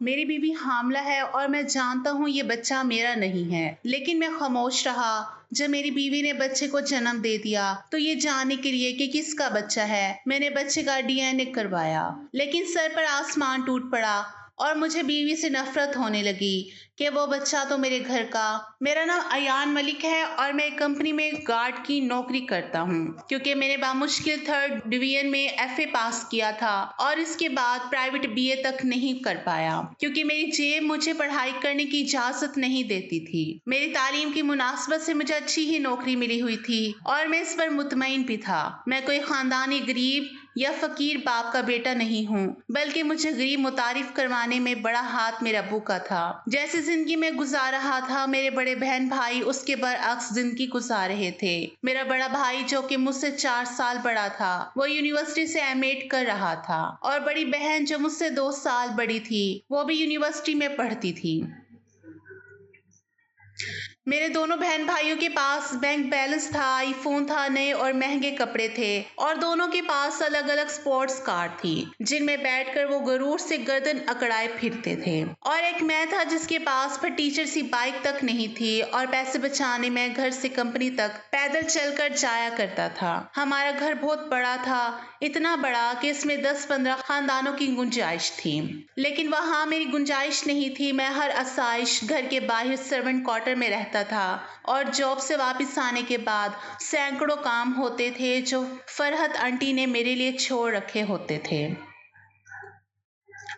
میری بیوی حاملہ ہے اور میں جانتا ہوں یہ بچہ میرا نہیں ہے، لیکن میں خاموش رہا۔ جب میری بیوی نے بچے کو جنم دے دیا تو یہ جاننے کے لیے کہ کس کا بچہ ہے میں نے بچے کا DNA کروایا، لیکن سر پر آسمان ٹوٹ پڑا اور مجھے بیوی سے نفرت ہونے لگی کہ وہ بچہ تو میرے گھر کا۔ میرا نام ایان ملک ہے اور میں ایک کمپنی میں گارڈ کی نوکری کرتا ہوں، کیونکہ میں نے بامشکل 3rd ڈویژن میں FA پاس کیا تھا اور اس کے بعد پرائیویٹ BA تک نہیں کر پایا کیونکہ میری جیب مجھے پڑھائی کرنے کی اجازت نہیں دیتی تھی۔ میری تعلیم کی مناسبت سے مجھے اچھی ہی نوکری ملی ہوئی تھی اور میں اس پر مطمئن بھی تھا۔ میں کوئی خاندانی غریب یا فقیر باپ کا بیٹا نہیں ہوں، بلکہ مجھے غریب متعارف کروانے میں بڑا ہاتھ میرے ابو کا تھا۔ جیسے زندگی میں گزار رہا تھا، میرے بڑے بہن بھائی اس کے برعکس زندگی گزار رہے تھے۔ میرا بڑا بھائی جو کہ مجھ سے 4 سال بڑا تھا، وہ یونیورسٹی سے MA کر رہا تھا اور بڑی بہن جو مجھ سے 2 سال بڑی تھی وہ بھی یونیورسٹی میں پڑھتی تھی۔ میرے دونوں بہن بھائیوں کے پاس بینک بیلنس تھا، آئی فون تھا، نئے اور مہنگے کپڑے تھے اور دونوں کے پاس الگ الگ سپورٹس کار تھی جن میں بیٹھ کر وہ غرور سے گردن اکڑائے پھرتے تھے، اور ایک میں تھا جس کے پاس پھر ٹیچر سی بائک تک نہیں تھی اور پیسے بچانے میں گھر سے کمپنی تک پیدل چل کر جایا کرتا تھا۔ ہمارا گھر بہت بڑا تھا، اتنا بڑا کہ اس میں 10-15 خاندانوں کی گنجائش تھی، لیکن وہاں میری گنجائش نہیں تھی۔ میں ہر آسائش گھر کے باہر سرونٹ کوارٹر میں رہتا تھا اور جاب سے واپس آنے کے بعد سینکڑوں کام ہوتے تھے جو فرحت آنٹی نے میرے لیے چھوڑ رکھے ہوتے تھے،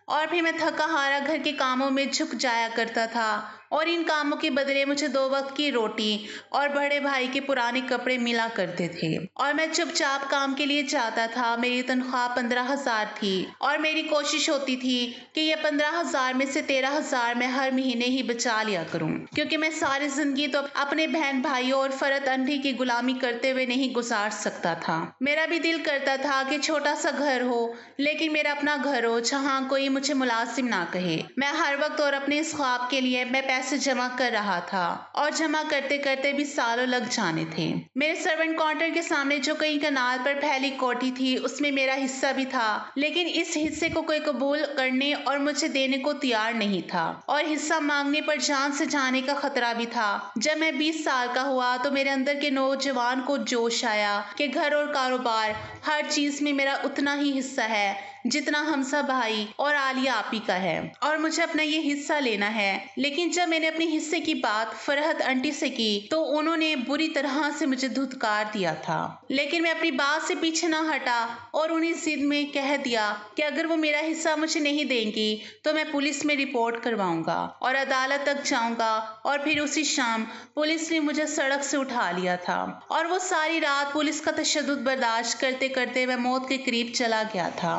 اور پھر میں تھکا ہارا گھر کے کاموں میں جھک جایا کرتا تھا اور ان کاموں کے بدلے مجھے 2 وقت کی روٹی اور بڑے بھائی کے پرانے کپڑے ملا کرتے تھے اور میں چپ چاپ کام کے لیے جاتا تھا۔ میری تنخواہ 15,000 تھی اور میری کوشش ہوتی تھی کہ یہ 15,000 میں سے 13,000 میں ہر مہینے ہی بچا لیا کروں، کیونکہ میں ساری زندگی تو اپنے بہن بھائیوں اور فرحت آنٹی کی غلامی کرتے ہوئے نہیں گزار سکتا تھا۔ میرا بھی دل کرتا تھا کہ چھوٹا سا گھر ہو، لیکن میرا اپنا گھر ہو جہاں کوئی مجھے ملازم نہ کہے۔ میں ہر وقت اور اپنے اس خواب کے لیے میں پیسے جمع کر رہا تھا اور جمع کرتے کرتے بھی سالوں لگ جانے تھے۔ میرے سرونٹ کوارٹر کے سامنے جو کئی کنال پر پھیلی کوٹھی تھی اس میں میرا حصہ بھی تھا، لیکن اس حصے کو کوئی قبول کرنے اور مجھے دینے کو تیار نہیں تھا اور حصہ مانگنے پر جان سے جانے کا خطرہ بھی تھا۔ جب میں 20 سال کا ہوا تو میرے اندر کے نوجوان کو جوش آیا کہ گھر اور کاروبار ہر چیز میں میرا اتنا ہی حصہ ہے جتنا حمزہ بھائی اور عالیہ آپی کا ہے اور مجھے اپنا یہ حصہ لینا ہے۔ لیکن جب میں نے اپنے حصے کی بات فرحت آنٹی سے کی تو انہوں نے بری طرح سے مجھے دھتکار دیا تھا، لیکن میں اپنی بات سے پیچھے نہ ہٹا اور انہیں ضد میں کہہ دیا کہ اگر وہ میرا حصہ مجھے نہیں دیں گی تو میں پولیس میں رپورٹ کرواؤں گا اور عدالت تک جاؤں گا، اور پھر اسی شام پولیس نے مجھے سڑک سے اٹھا لیا تھا اور وہ ساری رات پولیس کا تشدد برداشت کرتے کرتے میں موت کے قریب چلا گیا تھا۔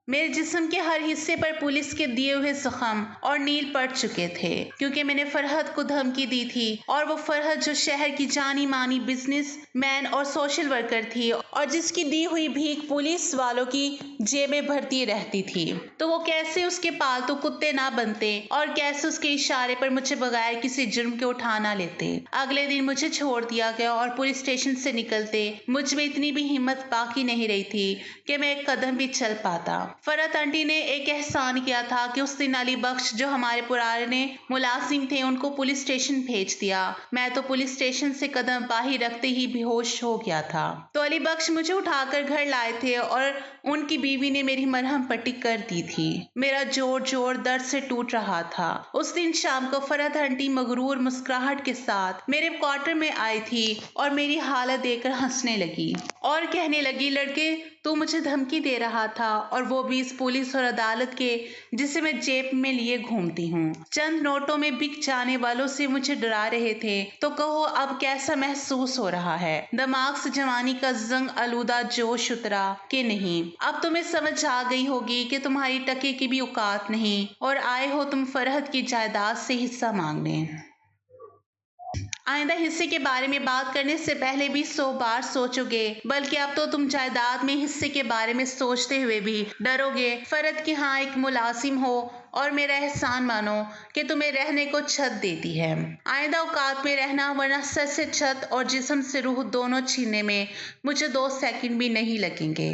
میرے جسم کے ہر حصے پر پولیس کے دیے ہوئے زخم اور نیل پڑ چکے تھے کیونکہ میں نے فرحت کو دھمکی دی تھی، اور وہ فرحت جو شہر کی جانی مانی بزنس مین اور سوشل ورکر تھی اور جس کی دی ہوئی بھیک پولیس والوں کی جیبیں بھرتی رہتی تھی، تو وہ کیسے اس کے پالتو کتے نہ بنتے اور کیسے اس کے اشارے پر مجھے بغیر کسی جرم کے اٹھا نہ لیتے۔ اگلے دن مجھے چھوڑ دیا گیا اور پولیس اسٹیشن سے نکلتے مجھ میں اتنی بھی ہمت باقی نہیں رہی تھی کہ میں ایک قدم بھی چل پاتا۔ فرحت آنٹی نے ایک احسان کیا تھا کہ اس دن علی بخش جو ہمارے پرانے ملازم تھے ان کو پولیس اسٹیشن بھیج دیا۔ میں تو پولیس اسٹیشن سے قدم باہر رکھتے ہی بے ہوش ہو گیا تھا، تو علی بخش مجھے اٹھا کر گھر لائے تھے اور ان کی بیوی نے میری مرہم پٹی کر دی تھی۔ میرا جوڑ درد سے ٹوٹ رہا تھا۔ اس دن شام کو فرحت آنٹی مغرور مسکراہٹ کے ساتھ میرے کوارٹر میں آئی تھی اور میری حالت دیکھ کر ہنسنے لگی اور کہنے لگی، لڑکے تو مجھے دھمکی دے رہا تھا اور وہ بھی اس پولیس اور عدالت کے جسے میں جیب میں لیے گھومتی ہوں، چند نوٹوں میں بک جانے والوں سے مجھے ڈرا رہے تھے، تو کہو اب کیسا محسوس ہو رہا ہے؟ دماغ سے جوانی کا زنگ آلودہ جوش اترا کہ نہیں؟ اب تمہیں سمجھ آ گئی ہوگی کہ تمہاری ٹکے کی بھی اوقات نہیں اور آئے ہو تم فرحت کی جائیداد سے حصہ مانگنے۔ آئندہ حصے کے بارے میں بات کرنے سے پہلے بھی 100 بار سوچو گے، بلکہ اب تو تم جائیداد میں حصے کے بارے میں سوچتے ہوئے بھی ڈرو گے۔ فرحت کہ ہاں ایک ملازم ہو اور میرا احسان مانو کہ تمہیں رہنے کو چھت دیتی ہے۔ آئندہ اوقات میں رہنا، ورنہ سر سے چھت اور جسم سے روح دونوں چھیننے میں مجھے 2 سیکنڈ بھی نہیں لگیں گے۔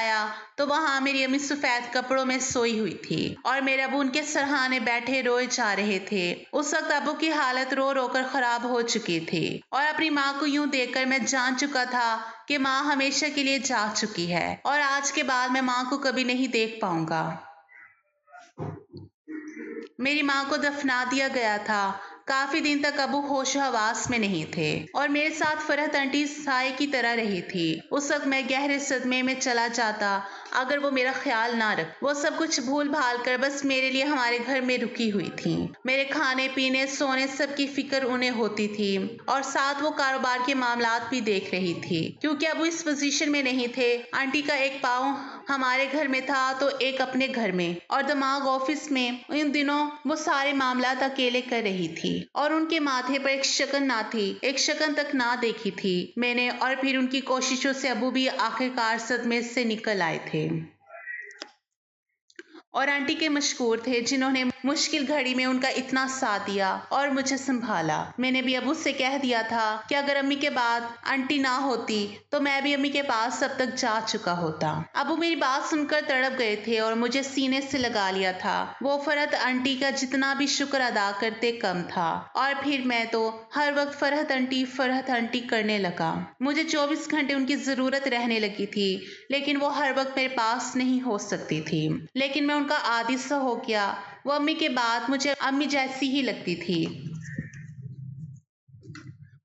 آیا تو وہاں میری امی سفید کپڑوں میں سوئی ہوئی تھی اور میرے ابو ان کے سرہانے بیٹھے روئے جا رہے تھے۔ اس وقت ابو کی حالت رو رو کر خراب ہو چکی تھی اور اپنی ماں کو یوں دیکھ کر میں جان چکا تھا کہ ماں ہمیشہ کے لیے جا چکی ہے اور آج کے بعد میں ماں کو کبھی نہیں دیکھ پاؤں گا۔ میری ماں کو دفنا دیا گیا تھا۔ کافی دن تک ابو ہوش و حواس میں نہیں تھے اور میرے ساتھ فرحت آنٹی سائے کی طرح رہی تھی۔ اس وقت میں گہرے صدمے میں چلا جاتا اگر وہ میرا خیال نہ رکھ۔ وہ سب کچھ بھول بھال کر بس میرے لیے ہمارے گھر میں رکی ہوئی تھی۔ میرے کھانے پینے سونے سب کی فکر انہیں ہوتی تھی اور ساتھ وہ کاروبار کے معاملات بھی دیکھ رہی تھی کیونکہ ابو اس پوزیشن میں نہیں تھے۔ آنٹی کا ایک پاؤں ہمارے گھر میں تھا تو ایک اپنے گھر میں اور دماغ آفس میں۔ ان دنوں وہ سارے معاملات اکیلے کر رہی تھی اور ان کے ماتھے پر ایک شکن نہ تھی، ایک شکن تک نہ دیکھی تھی میں نے، اور پھر ان کی کوششوں سے ابو بھی آخرکار صدمے سے نکل آئے تھے۔ اور آنٹی کے مشکور تھے جنہوں نے مشکل گھڑی میں ان کا اتنا ساتھ دیا اور مجھے سنبھالا۔ میں نے بھی ابو سے کہہ دیا تھا کہ اگر امی کے بعد آنٹی نہ ہوتی تو میں بھی امی کے پاس اب تک جا چکا ہوتا۔ ابو میری بات سن کر تڑپ گئے تھے اور مجھے سینے سے لگا لیا تھا۔ وہ فرحت آنٹی کا جتنا بھی شکر ادا کرتے کم تھا اور پھر میں تو ہر وقت فرحت آنٹی کرنے لگا۔ مجھے 24 گھنٹے ان کی ضرورت رہنے لگی تھی لیکن وہ ہر وقت میرے پاس نہیں ہو سکتی تھی۔ لیکن میں ان کا عادی سا ہو گیا۔ وہ امی کے بعد مجھے امی جیسی ہی لگتی تھی۔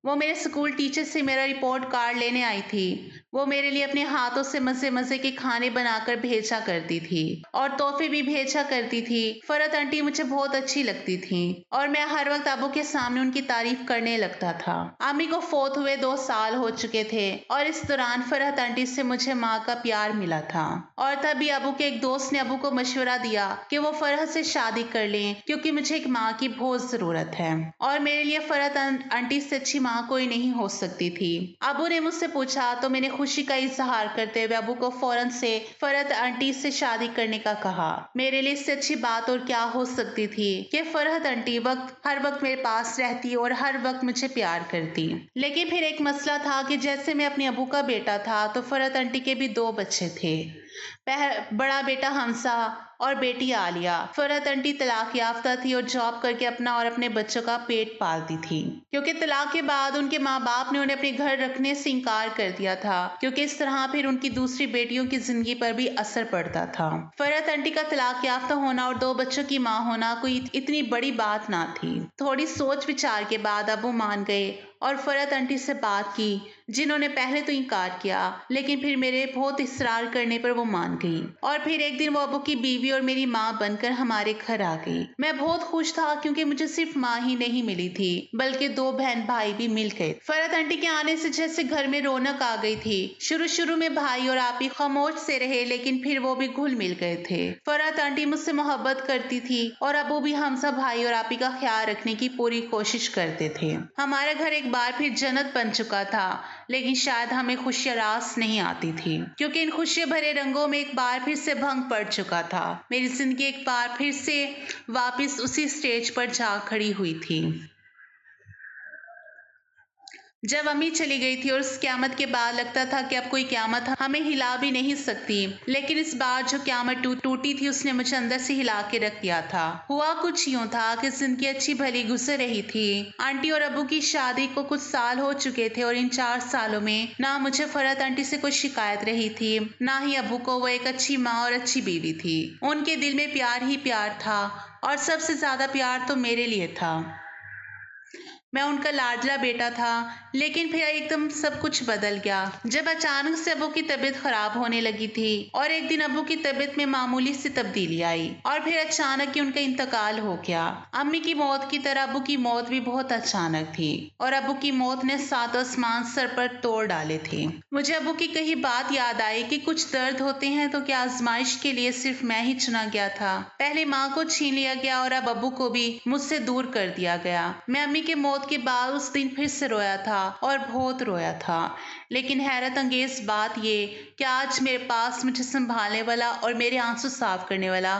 وہ میرے اسکول ٹیچر سے میرا رپورٹ کارڈ لینے آئی تھی۔ وہ میرے لیے اپنے ہاتھوں سے مزے مزے کے کھانے بنا کر بھیجا کرتی تھی اور تحفے بھی بھیجا کرتی تھی۔ فرحت آنٹی مجھے بہت اچھی لگتی تھی اور میں ہر وقت ابو کے سامنے ان کی تعریف کرنے لگتا تھا۔ امی کو فوت ہوئے 2 سال ہو چکے تھے اور اس دوران فرحت آنٹی سے مجھے ماں کا پیار ملا تھا اور تبھی ابو کے ایک دوست نے ابو کو مشورہ دیا کہ وہ فرحت سے شادی کر لیں کیونکہ مجھے ایک ماں کی بہت ضرورت ہے اور میرے لیے فرحت آنٹی سے اچھی ماں کوئی نہیں ہو سکتی تھی۔ ابو نے مجھ سے پوچھا تو میں نے خوشی کا اظہار کرتے ہوئے ابو کو فوراً سے فرحت آنٹی سے شادی کرنے کا کہا۔ میرے لیے اس سے اچھی بات اور کیا ہو سکتی تھی کہ فرحت آنٹی ہر وقت میرے پاس رہتی اور ہر وقت مجھے پیار کرتی۔ لیکن پھر ایک مسئلہ تھا کہ جیسے میں اپنے ابو کا بیٹا تھا تو فرحت آنٹی کے بھی 2 بچے تھے، بڑا بیٹا حمزہ اور بیٹی عالیہ۔ فرحت آنٹی طلاق یافتہ تھی اور جاب کر کے اپنا اور اپنے بچوں کا پیٹ پالتی تھی کیونکہ طلاق کے بعد ان کے ماں باپ نے انہیں اپنے گھر رکھنے سے انکار کر دیا تھا کیونکہ اس طرح پھر ان کی دوسری بیٹیوں کی زندگی پر بھی اثر پڑتا تھا۔ فرحت آنٹی کا طلاق یافتہ ہونا اور 2 بچوں کی ماں ہونا کوئی اتنی بڑی بات نہ تھی۔ تھوڑی سوچ وچار کے بعد ابو مان گئے اور فرحت آنٹی سے بات کی جنہوں نے پہلے تو انکار کیا لیکن پھر میرے بہت اصرار کرنے پر وہ مان گئی اور پھر ایک دن وہ ابو کی بیوی اور میری ماں بن کر ہمارے گھر آ گئی۔ میں بہت خوش تھا کیونکہ مجھے صرف ماں ہی نہیں ملی تھی بلکہ 2 بہن بھائی بھی مل گئے۔ فرحت آنٹی کے آنے سے جیسے گھر میں رونق آ گئی تھی۔ شروع میں بھائی اور آپی خاموش سے رہے لیکن پھر وہ بھی گھل مل گئے تھے۔ فرحت آنٹی مجھ سے محبت کرتی تھی اور ابو بھی حمزہ بھائی اور آپی کا خیال رکھنے کی پوری کوشش کرتے تھے۔ ہمارا گھر ایک بار پھر جنت بن چکا تھا لیکن شاید ہمیں خوشیاں راس نہیں آتی تھی کیونکہ ان خوشیاں بھرے رنگوں میں ایک بار پھر سے بھنگ پڑ چکا تھا۔ میری زندگی ایک بار پھر سے واپس اسی سٹیج پر جا کھڑی ہوئی تھی جب امی چلی گئی تھی اور اس قیامت کے بعد لگتا تھا کہ اب کوئی قیامت ہمیں ہلا بھی نہیں سکتی، لیکن اس بار جو قیامت ٹوٹی تھی اس نے مجھے اندر سے ہلا کے رکھ دیا تھا۔ ہوا کچھ یوں تھا کہ زندگی اچھی بھلی گزر رہی تھی۔ آنٹی اور ابو کی شادی کو کچھ سال ہو چکے تھے اور ان 4 سالوں میں نہ مجھے فرحت آنٹی سے کوئی شکایت رہی تھی نہ ہی ابو کو۔ وہ ایک اچھی ماں اور اچھی بیوی تھی۔ ان کے دل میں پیار ہی پیار تھا اور سب سے زیادہ پیار تو میرے لیے تھا۔ میں ان کا لاڈلا بیٹا تھا لیکن پھر ایک دم سب کچھ بدل گیا جب اچانک سے ابو کی طبیعت خراب ہونے لگی تھی اور ایک دن ابو کی طبیعت میں معمولی سی تبدیلی آئی اور پھر اچانک ہی ان کا انتقال ہو گیا۔ امی کی موت کی طرح ابو کی موت بھی بہت اچانک تھی اور ابو کی موت نے 7 آسمان سر پر توڑ ڈالے تھے۔ مجھے ابو کی کہی بات یاد آئی کہ کچھ درد ہوتے ہیں تو کیا آزمائش کے لیے صرف میں ہی چنا گیا تھا۔ پہلے ماں کو چھین لیا گیا اور اب ابو کو بھی مجھ سے دور کر دیا گیا۔ میں امی کے موت کے بعد اس دن پھر سے رویا تھا اور بہت رویا تھا، لیکن حیرت انگیز بات یہ کہ آج میرے پاس مجھے سنبھالنے والا اور میرے آنسو صاف کرنے والا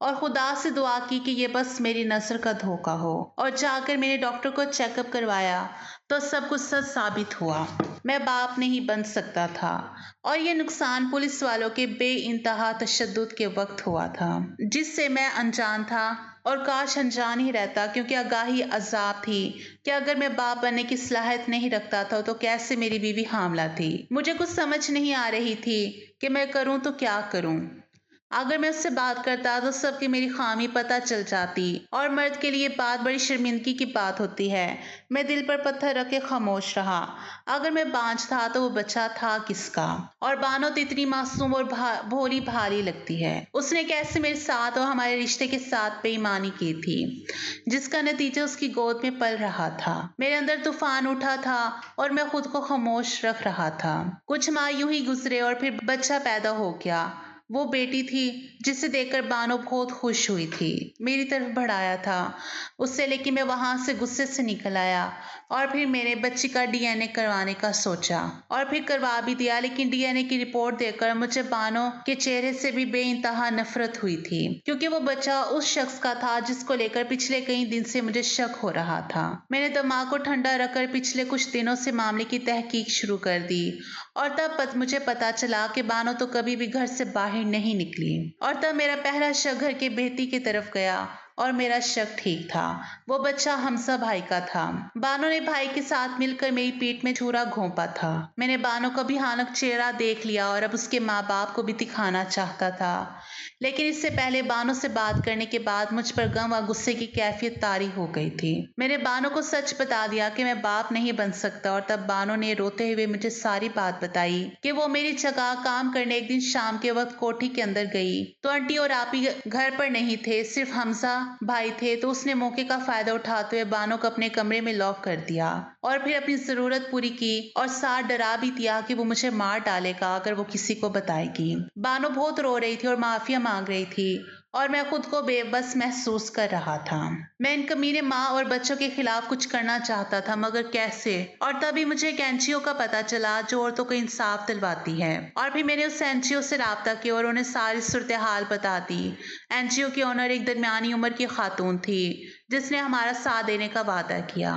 اور خدا سے دعا کی کہ یہ بس میری نظر کا دھوکہ ہو، اور جا کر میں نے ڈاکٹر کو چیک اپ کروایا تو سب کچھ سچ ثابت ہوا۔ میں باپ نہیں بن سکتا تھا، اور یہ نقصان پولیس والوں کے بے انتہا تشدد کے وقت ہوا تھا، جس سے میں انجان تھا، اور کاش انجان ہی رہتا، کیونکہ آگاہی عذاب تھی کہ اگر میں باپ بننے کی صلاحیت نہیں رکھتا تھا تو کیسے میری بیوی حاملہ تھی۔ مجھے کچھ سمجھ نہیں آ رہی تھی کہ میں کروں تو کیا کروں۔ اگر میں اس سے بات کرتا تو سب کی میری خامی پتہ چل جاتی، اور مرد کے لیے بات بڑی شرمندگی کی بات ہوتی ہے۔ میں دل پر پتھر رکھ کے خاموش رہا۔ اگر میں بانجھ تھا تو وہ بچہ تھا کس کا؟ اور بانو تو اتنی معصوم اور بھولی بھالی لگتی ہے۔ اس نے کیسے میرے ساتھ اور ہمارے رشتے کے ساتھ بے ایمانی کی تھی، جس کا نتیجہ اس کی گود میں پل رہا تھا۔ میرے اندر طوفان اٹھا تھا اور میں خود کو خاموش رکھ رہا تھا۔ کچھ ماہ یوں ہی گزرے اور پھر بچہ پیدا ہو گیا۔ وہ بیٹی تھی جسے دیکھ کر بانو بہت خوش ہوئی تھی، میری طرف بڑھایا تھا اس سے، لیکن میں وہاں سے غصے سے نکل آیا، اور پھر میں نے بچی کا ڈی این اے کروانے کا سوچا، اور پھر کروا بھی دیا، لیکن ڈی این اے کی رپورٹ دیکھ کر مجھے بانو کے چہرے سے بھی بے انتہا نفرت ہوئی تھی، کیونکہ وہ بچہ اس شخص کا تھا جس کو لے کر پچھلے کئی دن سے مجھے شک ہو رہا تھا۔ میں نے دماغ کو ٹھنڈا رکھ کر پچھلے کچھ دنوں سے معاملے کی تحقیق شروع کر دی، اور تب مجھے پتا چلا کہ بانو تو کبھی بھی گھر سے باہر نہیں نکلی، اور تب میرا پہلا شک گھر کے بیٹی کی طرف گیا، اور میرا شک ٹھیک تھا، وہ بچہ حمزہ بھائی کا تھا۔ بانو نے بھائی کے ساتھ مل کر میری پیٹھ میں چھرا گھونپا تھا۔ میں نے بانو کا بھیانک چہرہ دیکھ لیا اور اب اس کے ماں باپ کو بھی دکھانا چاہتا تھا، لیکن اس سے پہلے بانو سے بات کرنے کے بعد مجھ پر غم و غصے کی کیفیت طاری ہو گئی تھی۔ میں نے بانو کو سچ بتا دیا کہ میں باپ نہیں بن سکتا، اور تب بانو نے روتے ہوئے مجھے ساری بات بتائی کہ وہ میری جگہ کام کرنے ایک دن شام کے وقت کوٹھی کے اندر گئی تو آنٹی اور آپی گھر پر نہیں تھے، صرف حمزہ بھائی تھے، تو اس نے موقع کا فائدہ اٹھاتے ہوئے بانو کو اپنے کمرے میں لاک کر دیا، اور پھر اپنی ضرورت پوری کی، اور ساتھ ڈرا بھی دیا کہ وہ مجھے مار ڈالے گا اگر وہ کسی کو بتائے گی۔ بانو بہت رو رہی تھی اور معافیا مانگ رہی تھی، اور میں خود کو بے بس محسوس کر رہا تھا۔ میں ان کمینے ماں اور بچوں کے خلاف کچھ کرنا چاہتا تھا، مگر کیسے؟ اور تبھی مجھے ایک این جی او کا پتہ چلا جو عورتوں کو انصاف دلواتی ہے، اور پھر میں نے اس این جی او سے رابطہ کیا اور انہیں ساری صورتحال بتا دی۔ این جی او کی اونر ایک درمیانی عمر کی خاتون تھی جس نے ہمارا ساتھ دینے کا وعدہ کیا،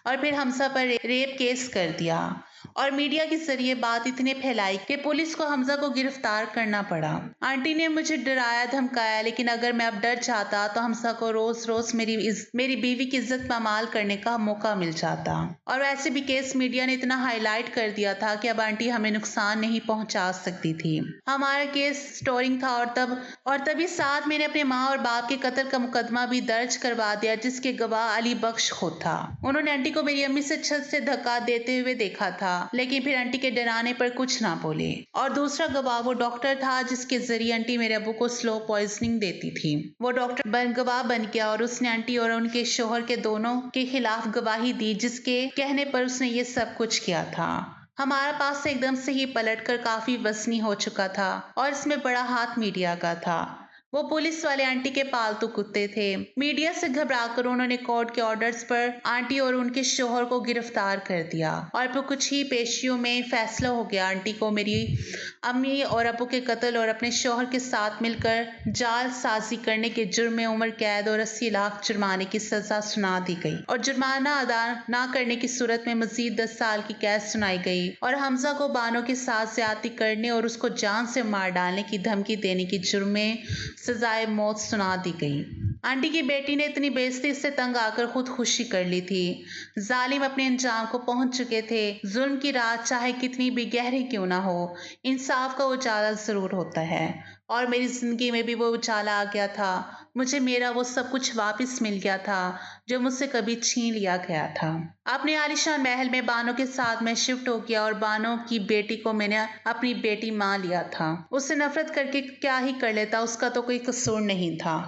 اور پھر حمزہ پر ریپ کیس کر دیا، اور میڈیا کے ذریعے بات اتنے پھیلائی کہ پولیس کو حمزہ کو گرفتار کرنا پڑا۔ آنٹی نے مجھے ڈرایا دھمکایا، لیکن اگر میں اب ڈر جاتا تو حمزہ کو روز روز میری بیوی کی عزت پامال کرنے کا موقع مل جاتا، اور ویسے بھی کیس میڈیا نے اتنا ہائی لائٹ کر دیا تھا کہ اب آنٹی ہمیں نقصان نہیں پہنچا سکتی تھی۔ ہمارا کیس سٹورنگ تھا، اور تبھی ساتھ میں نے اپنے ماں اور باپ کے قتل کا مقدمہ بھی درج کروا دیا، جس کے گواہ علی بخش خود تھا۔ انہوں نے آنٹی کو میری امی سے چھت سے دھکا دیتے ہوئے دیکھا تھا، لیکن پھر آنٹی کے ڈرانے پر کچھ نہ بولے، اور دوسرا گواہ وہ ڈاکٹر تھا جس کے ذریعے آنٹی میرے ابو کو سلو پوائزننگ دیتی تھی۔ وہ ڈاکٹر گواہ بن گیا، اور اس نے آنٹی اور ان کے شوہر کے دونوں کے خلاف گواہی دی، جس کے کہنے پر اس نے یہ سب کچھ کیا تھا۔ ہمارا پاس ایک دم سے ہی پلٹ کر کافی وزنی ہو چکا تھا، اور اس میں بڑا ہاتھ میڈیا کا تھا۔ وہ پولیس والے آنٹی کے پالتو کتے تھے۔ میڈیا سے گھبرا کر انہوں نے کورٹ کے آرڈرز پر آنٹی اور ان کے شوہر کو گرفتار کر دیا، اور پھر کچھ ہی پیشیوں میں فیصلہ ہو گیا۔ آنٹی کو میری امی اور ابو کے قتل اور اپنے شوہر کے ساتھ مل کر جعل سازی کرنے کے جرم میں عمر قید اور 80 لاکھ جرمانے کی سزا سنا دی گئی، اور جرمانہ ادا نہ کرنے کی صورت میں مزید 10 سال کی قید سنائی گئی، اور حمزہ کو بانو کے ساتھ زیادتی کرنے اور اس کو جان سے مار ڈالنے کی دھمکی دینے کی جرم میں سزائے موت سنا دی گئی۔ آنٹی کی بیٹی نے اتنی بے عزتی سے تنگ آ کر خود خوشی کر لی تھی۔ ظالم اپنے انجام کو پہنچ چکے تھے۔ ظلم کی رات چاہے کتنی بھی گہری کیوں نہ ہو، انصاف کا اجالا ضرور ہوتا ہے، اور میری زندگی میں بھی وہ اجالا آ گیا تھا۔ مجھے میرا وہ سب کچھ واپس مل گیا تھا جو مجھ سے کبھی چھین لیا گیا تھا۔ اپنے عالیشان محل میں بانو کے ساتھ میں شفٹ ہو گیا، اور بانو کی بیٹی کو میں نے اپنی بیٹی مان لیا تھا۔ اس سے نفرت کر کے کیا ہی کر لیتا، اس کا تو کوئی قصور نہیں تھا۔